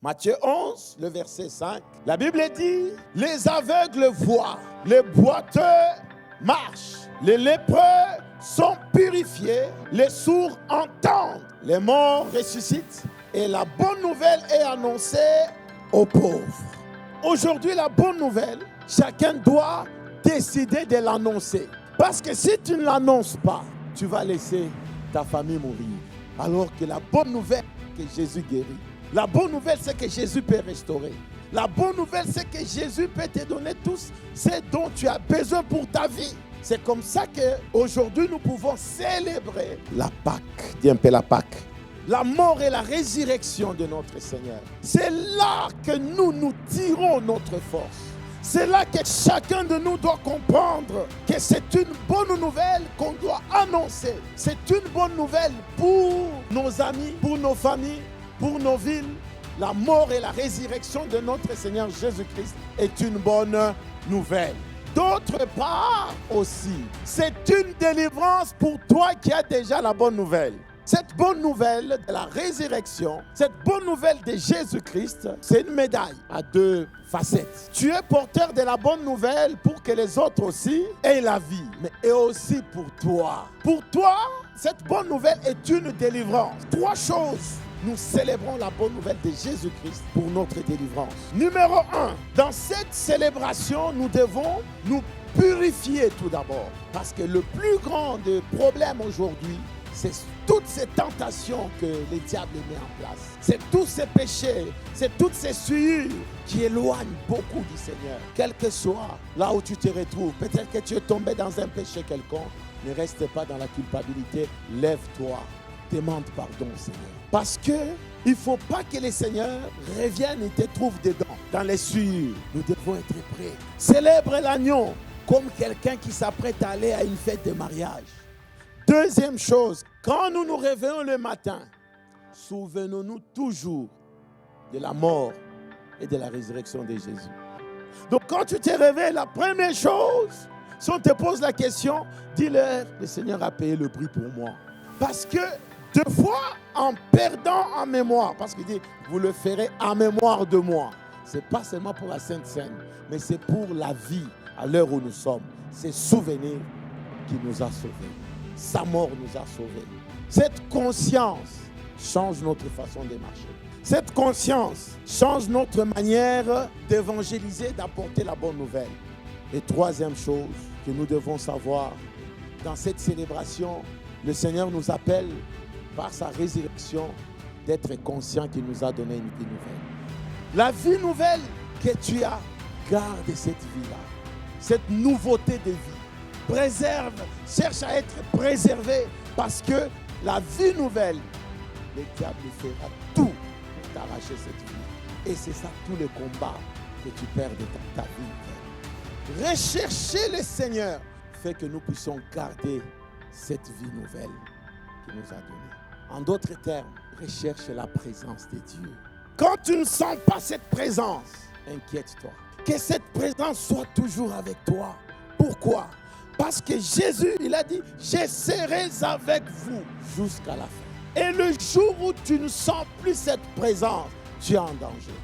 Matthieu 11, le verset 5. La Bible dit, les aveugles voient, les boiteux marchent, les lépreux sont purifiés, les sourds entendent, les morts ressuscitent et la bonne nouvelle est annoncée aux pauvres. Aujourd'hui, la bonne nouvelle, chacun doit décider de l'annoncer. Parce que si tu ne l'annonces pas, tu vas laisser ta famille mourir. Alors que la bonne nouvelle, c'est que Jésus guérit. La bonne nouvelle, c'est que Jésus peut restaurer. La bonne nouvelle, c'est que Jésus peut te donner tout ce dont tu as besoin pour ta vie. C'est comme ça qu'aujourd'hui, nous pouvons célébrer la Pâque. Dis un peu la Pâque. La mort et la résurrection de notre Seigneur. C'est là que nous tirons notre force. C'est là que chacun de nous doit comprendre que c'est une bonne nouvelle qu'on doit annoncer. C'est une bonne nouvelle pour nos amis, pour nos familles, pour nos villes. La mort et la résurrection de notre Seigneur Jésus-Christ est une bonne nouvelle. D'autre part aussi, c'est une délivrance pour toi qui as déjà la bonne nouvelle. Cette bonne nouvelle de la résurrection, cette bonne nouvelle de Jésus-Christ, c'est une médaille à deux facettes. Tu es porteur de la bonne nouvelle pour que les autres aussi aient la vie, mais et aussi pour toi. Pour toi, cette bonne nouvelle est une délivrance. Trois choses. Nous célébrons la bonne nouvelle de Jésus-Christ pour notre délivrance. Numéro 1, dans cette célébration, nous devons nous purifier tout d'abord. Parce que le plus grand des problèmes aujourd'hui, c'est toutes ces tentations que le diable met en place. C'est tous ces péchés, c'est toutes ces souillures qui éloignent beaucoup du Seigneur. Quel que soit là où tu te retrouves, peut-être que tu es tombé dans un péché quelconque, ne reste pas dans la culpabilité, lève-toi, demande pardon au Seigneur. Parce que il ne faut pas que le Seigneur revienne et te trouve dedans, dans les souillures. Nous devons être prêts. Célèbre l'agneau comme quelqu'un qui s'apprête à aller à une fête de mariage. Deuxième chose, quand nous nous réveillons le matin, souvenons-nous toujours de la mort et de la résurrection de Jésus. Donc quand tu te réveilles, la première chose, si on te pose la question, dis-leur, le Seigneur a payé le prix pour moi. Parce que deux fois, en perdant en mémoire, parce qu'il dit, vous le ferez en mémoire de moi. Ce n'est pas seulement pour la Sainte Seine, mais c'est pour la vie à l'heure où nous sommes. C'est souvenir qui nous a sauvés. Sa mort nous a sauvés. Cette conscience change notre façon de marcher. Cette conscience change notre manière d'évangéliser, d'apporter la bonne nouvelle. Et troisième chose que nous devons savoir, dans cette célébration, le Seigneur nous appelle par sa résurrection d'être conscient qu'il nous a donné une vie nouvelle. La vie nouvelle que tu as, garde cette vie-là, cette nouveauté de vie. Préserve, cherche à être préservé parce que la vie nouvelle, le diable fera tout pour t'arracher cette vie. Et c'est ça tout le combat que tu perds de ta vie. Rechercher le Seigneur fait que nous puissions garder cette vie nouvelle qu'il nous a donnée. En d'autres termes, recherche la présence de Dieu. Quand tu ne sens pas cette présence, inquiète-toi. Que cette présence soit toujours avec toi. Pourquoi ? Parce que Jésus, il a dit, je serai avec vous jusqu'à la fin. Et le jour où tu ne sens plus cette présence, tu es en danger.